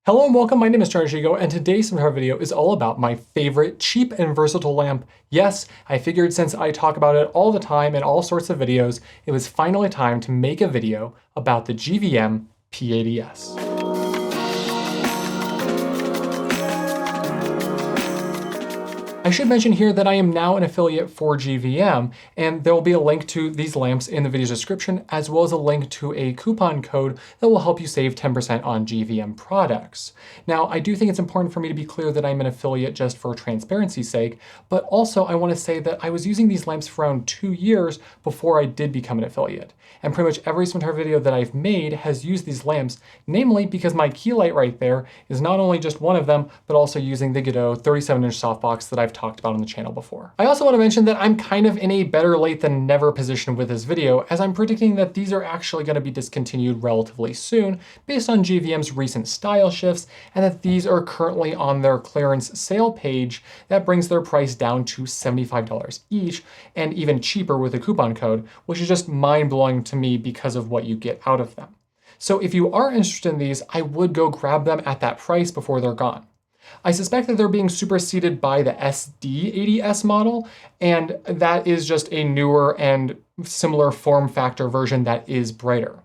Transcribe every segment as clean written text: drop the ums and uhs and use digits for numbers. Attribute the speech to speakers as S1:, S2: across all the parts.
S1: Hello and welcome, my name is Hoshiko, and today's Cinematography video is all about my favorite cheap and versatile lamp. Yes, I figured since I talk about it all the time in all sorts of videos, it was finally time to make a video about the GVM P80s. I should mention here that I am now an affiliate for GVM, and there will be a link to these lamps in the video's description, as well as a link to a coupon code that will help you save 10% on GVM products. Now, I do think it's important for me to be clear that I'm an affiliate just for transparency's sake, but also I want to say that I was using these lamps for around 2 years before I did become an affiliate. And pretty much every Cinematography video that I've made has used these lamps, namely because my key light right there is not only just one of them, but also using the Godox 37-inch softbox that I've talked about on the channel before. I also want to mention that I'm kind of in a better late than never position with this video, as I'm predicting that these are actually going to be discontinued relatively soon based on GVM's recent style shifts, and that these are currently on their clearance sale page that brings their price down to $75 each, and even cheaper with a coupon code, which is just mind-blowing to me because of what you get out of them. So if you are interested in these, I would go grab them at that price before they're gone. I suspect that they're being superseded by the SD80S model, and that is just a newer and similar form factor version that is brighter.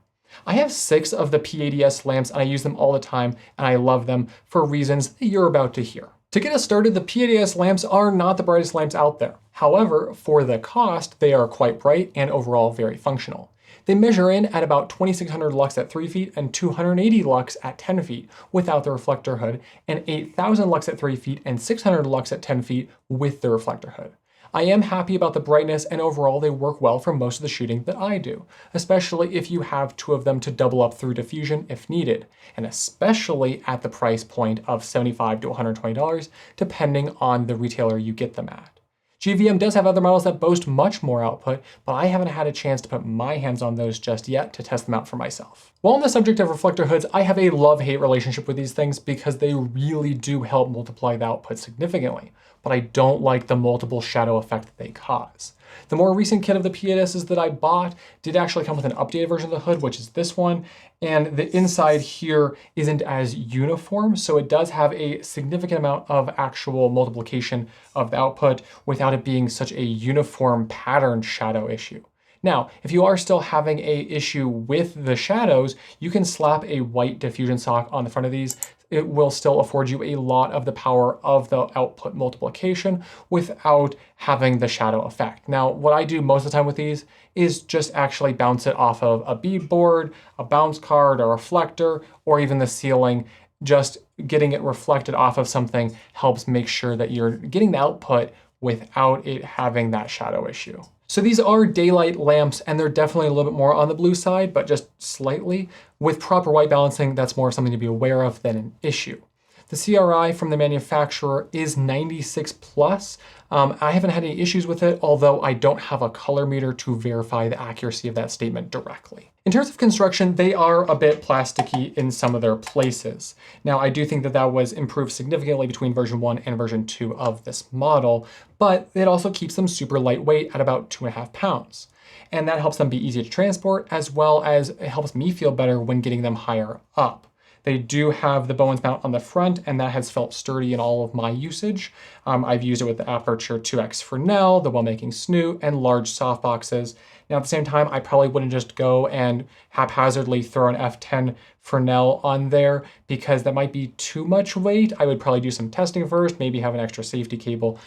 S1: I have 6 of the P80S lamps and I use them all the time, and I love them for reasons that you're about to hear. To get us started, the P80S lamps are not the brightest lamps out there. However, for the cost, they are quite bright and overall very functional. They measure in at about 2600 lux at 3 feet and 280 lux at 10 feet without the reflector hood, and 8000 lux at 3 feet and 600 lux at 10 feet with the reflector hood. I am happy about the brightness, and overall they work well for most of the shooting that I do, especially if you have 2 of them to double up through diffusion if needed, and especially at the price point of $75 to $120, depending on the retailer you get them at. GVM does have other models that boast much more output, but I haven't had a chance to put my hands on those just yet to test them out for myself. While on the subject of reflector hoods, I have a love-hate relationship with these things because they really do help multiply the output significantly, but I don't like the multiple shadow effect that they cause. The more recent kit of the P80s that I bought did actually come with an updated version of the hood, which is this one, and the inside here isn't as uniform, so it does have a significant amount of actual multiplication of the output without it being such a uniform pattern shadow issue. Now, if you are still having an issue with the shadows, you can slap a white diffusion sock on the front of these. It will still afford you a lot of the power of the output multiplication without having the shadow effect. Now, what I do most of the time with these is just actually bounce it off of a bead board, a bounce card, a reflector, or even the ceiling. Just getting it reflected off of something helps make sure that you're getting the output without it having that shadow issue. So these are daylight lamps, and they're definitely a little bit more on the blue side, but just slightly. With proper white balancing, that's more something to be aware of than an issue. The CRI from the manufacturer is 96 plus. I haven't had any issues with it, although I don't have a color meter to verify the accuracy of that statement directly. In terms of construction, they are a bit plasticky in some of their places. Now, I do think that that was improved significantly between version 1 and version 2 of this model, but it also keeps them super lightweight at about 2.5 pounds. And that helps them be easy to transport, as well as it helps me feel better when getting them higher up. They do have the Bowens mount on the front, and that has felt sturdy in all of my usage. I've used it with the Aputure 2X Fresnel, the well-making snoot, and large softboxes. Now, at the same time, I probably wouldn't just go and haphazardly throw an F10 Fresnel on there because that might be too much weight. I would probably do some testing first, maybe have an extra safety cable,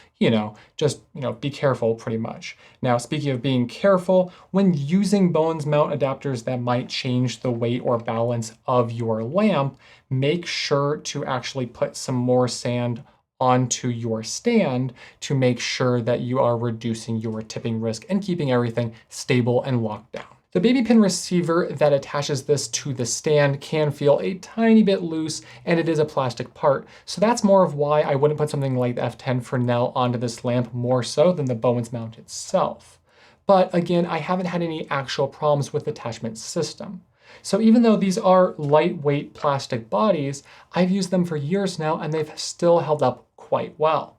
S1: just be careful pretty much. Now, speaking of being careful, when using Bowens mount adapters that might change the weight or balance of your lamp, make sure to actually put some more sand onto your stand to make sure that you are reducing your tipping risk and keeping everything stable and locked down. The baby pin receiver that attaches this to the stand can feel a tiny bit loose, and it is a plastic part. So that's more of why I wouldn't put something like the F10 Fresnel onto this lamp more so than the Bowens mount itself. But again, I haven't had any actual problems with the attachment system. So even though these are lightweight plastic bodies, I've used them for years now and they've still held up quite well.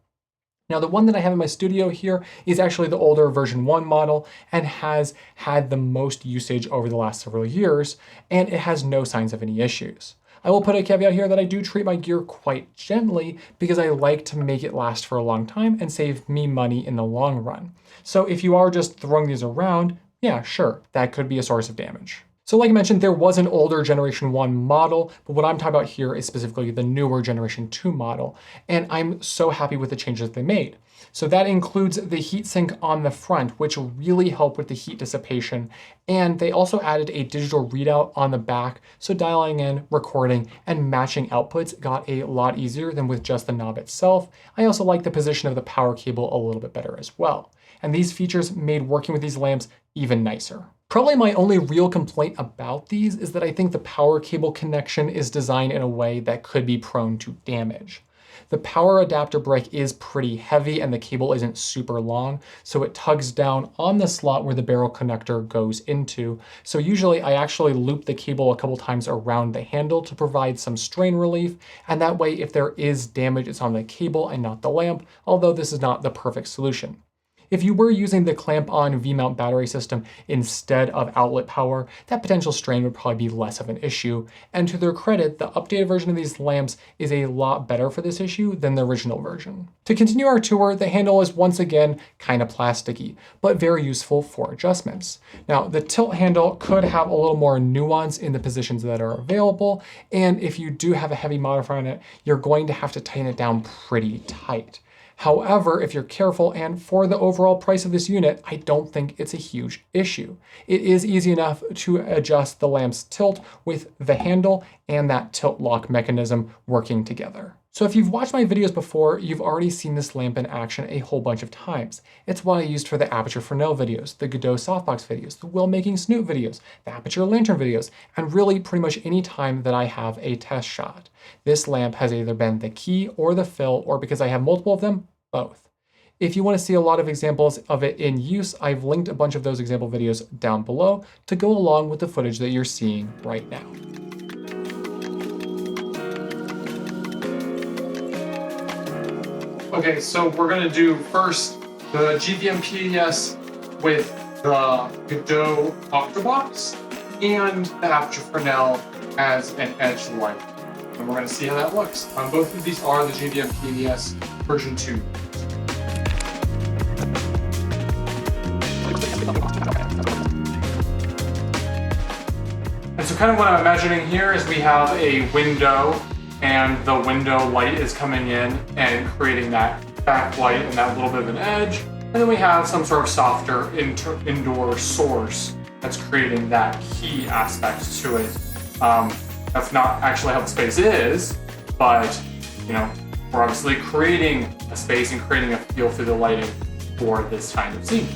S1: Now, the one that I have in my studio here is actually the older version 1 model and has had the most usage over the last several years, and it has no signs of any issues. I will put a caveat here that I do treat my gear quite gently because I like to make it last for a long time and save me money in the long run. So if you are just throwing these around, yeah, sure, that could be a source of damage. So like I mentioned, there was an older Generation 1 model, but what I'm talking about here is specifically the newer Generation 2 model, and I'm so happy with the changes they made. So that includes the heatsink on the front, which really helped with the heat dissipation, and they also added a digital readout on the back, so dialing in, recording, and matching outputs got a lot easier than with just the knob itself. I also like the position of the power cable a little bit better as well. And these features made working with these lamps even nicer. Probably my only real complaint about these is that I think the power cable connection is designed in a way that could be prone to damage. The power adapter brick is pretty heavy and the cable isn't super long, so it tugs down on the slot where the barrel connector goes into. So usually I actually loop the cable a couple times around the handle to provide some strain relief, and that way if there is damage, it's on the cable and not the lamp, although this is not the perfect solution. If you were using the clamp-on V-mount battery system instead of outlet power, that potential strain would probably be less of an issue. And to their credit, the updated version of these lamps is a lot better for this issue than the original version. To continue our tour, the handle is once again kind of plasticky, but very useful for adjustments. Now, the tilt handle could have a little more nuance in the positions that are available, and if you do have a heavy modifier on it, you're going to have to tighten it down pretty tight. However, if you're careful and for the overall price of this unit, I don't think it's a huge issue. It is easy enough to adjust the lamp's tilt with the handle and that tilt lock mechanism working together. So if you've watched my videos before, you've already seen this lamp in action a whole bunch of times. It's what I used for the Aputure Fresnel videos, the Godox softbox videos, the Will Making Snoot videos, the Aputure Lantern videos, and really pretty much any time that I have a test shot. This lamp has either been the key or the fill, or because I have multiple of them, both. If you want to see a lot of examples of it in use, I've linked a bunch of those example videos down below to go along with the footage that you're seeing right now. Okay, so we're going to do first the GVM P80s with the Godox octabox and the Aputure Fresnel as an edge light. And we're going to see how that looks. Both of these are the GVM P80s version 2. And so kind of what I'm imagining here is we have a window, and the window light is coming in and creating that backlight and that little bit of an edge. And then we have some sort of softer indoor source that's creating that key aspect to it. That's not actually how the space is, but you know, we're obviously creating a space and creating a feel through the lighting for this kind of scene.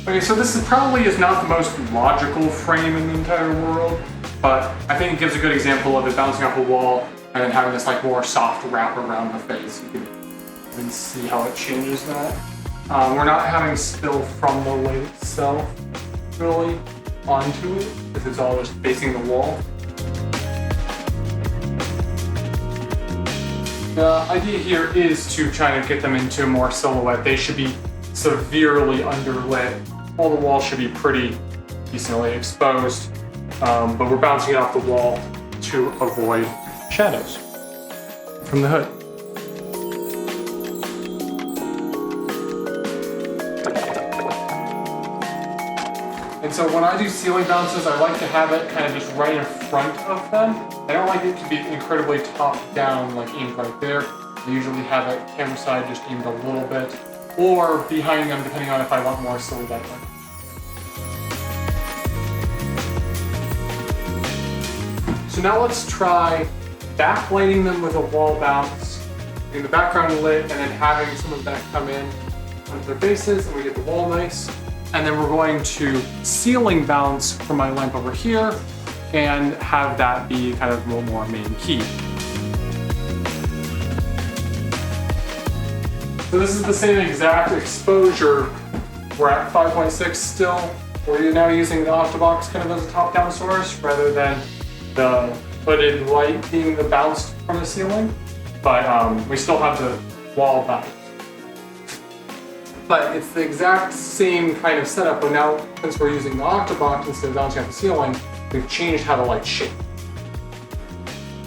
S1: Okay, so this is probably not the most logical frame in the entire world, but I think it gives a good example of it bouncing off a wall and then having this like more soft wrap around the face. You can see how it changes that. We're not having spill from the light itself really onto it, because it's all just facing the wall. The idea here is to try to get them into more silhouette. They should be severely underlit. All the walls should be pretty decently exposed, but we're bouncing it off the wall to avoid shadows from the hood. And so when I do ceiling bounces, I like to have it kind of just right in front of them. I don't like it to be incredibly top down, like aimed right there. I usually have it camera side just aimed a little bit, or behind them, depending on if I want more silhouette. So now let's try backlighting them with a wall bounce, getting the background lit, and then having some of that come in onto their faces, and we get the wall nice. And then we're going to ceiling bounce from my lamp over here, and have that be kind of a little more main key. So this is the same exact exposure We're at 5.6 still. We're now using the octabox kind of as a top-down source rather than the hooded light being the bounce from the ceiling. But we still have the wall bounce. But it's the exact same kind of setup, but now since we're using the octabox instead of bouncing off the ceiling, we've changed how the light shape.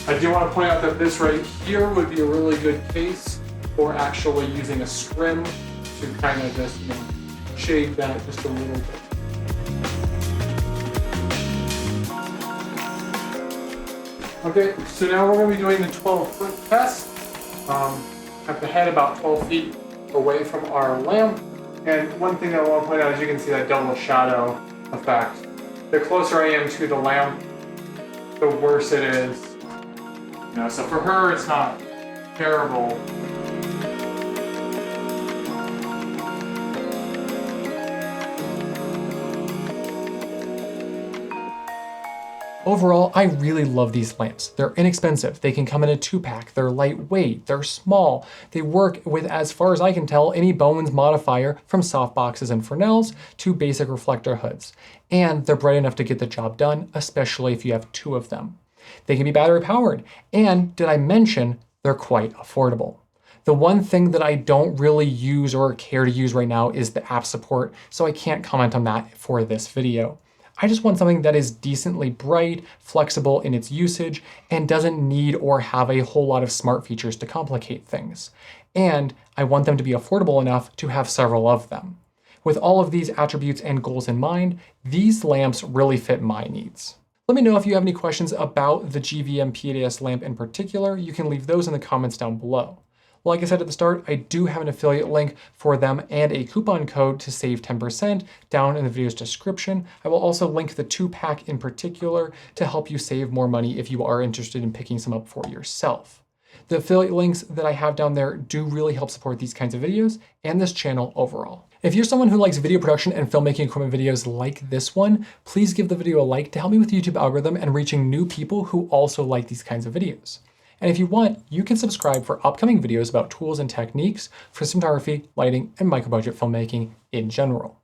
S1: I do want to point out that this right here would be a really good case for actually using a scrim to kind of just shade that just a little bit. Okay, so now we're going to be doing the 12-foot test. Have the head about 12 feet away from our lamp. And one thing that I want to point out is you can see that double shadow effect. The closer I am to the lamp, the worse it is. You know, so for her, it's not terrible. Overall, I really love these lamps. They're inexpensive, they can come in a 2-pack, they're lightweight, they're small, they work with, as far as I can tell, any Bowman's modifier from softboxes and Fresnels to basic reflector hoods. And they're bright enough to get the job done, especially if you have 2 of them. They can be battery powered, and did I mention, they're quite affordable. The one thing that I don't really use or care to use right now is the app support, so I can't comment on that for this video. I just want something that is decently bright, flexible in its usage, and doesn't need or have a whole lot of smart features to complicate things. And I want them to be affordable enough to have several of them. With all of these attributes and goals in mind, these lamps really fit my needs. Let me know if you have any questions about the GVM P80s lamp in particular. You can leave those in the comments down below. Like I said at the start, I do have an affiliate link for them and a coupon code to save 10% down in the video's description. I will also link the 2-pack in particular to help you save more money if you are interested in picking some up for yourself. The affiliate links that I have down there do really help support these kinds of videos and this channel overall. If you're someone who likes video production and filmmaking equipment videos like this one, please give the video a like to help me with the YouTube algorithm and reaching new people who also like these kinds of videos. And if you want, you can subscribe for upcoming videos about tools and techniques for cinematography, lighting, and micro-budget filmmaking in general.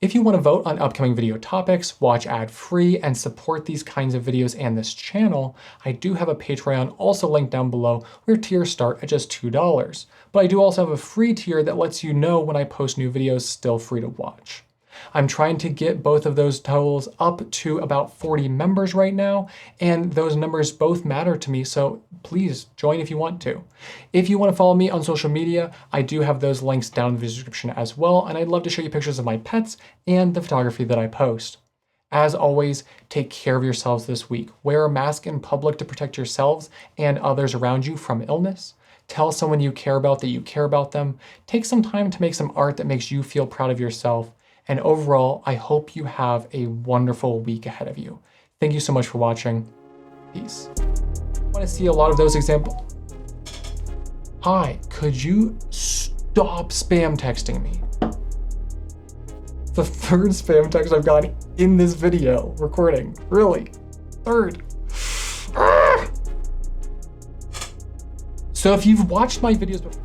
S1: If you want to vote on upcoming video topics, watch ad-free, and support these kinds of videos and this channel, I do have a Patreon also linked down below where tiers start at just $2. But I do also have a free tier that lets you know when I post new videos still free to watch. I'm trying to get both of those totals up to about 40 members right now, and those numbers both matter to me, so please join if you want to. If you want to follow me on social media, I do have those links down in the description as well, and I'd love to show you pictures of my pets and the photography that I post. As always, take care of yourselves this week. Wear a mask in public to protect yourselves and others around you from illness. Tell someone you care about that you care about them. Take some time to make some art that makes you feel proud of yourself. And overall, I hope you have a wonderful week ahead of you. Thank you so much for watching. Peace. I want to see a lot of those examples. Hi, could you stop spam texting me? The 3rd spam text I've got in this video recording. Really? 3rd. So if you've watched my videos before,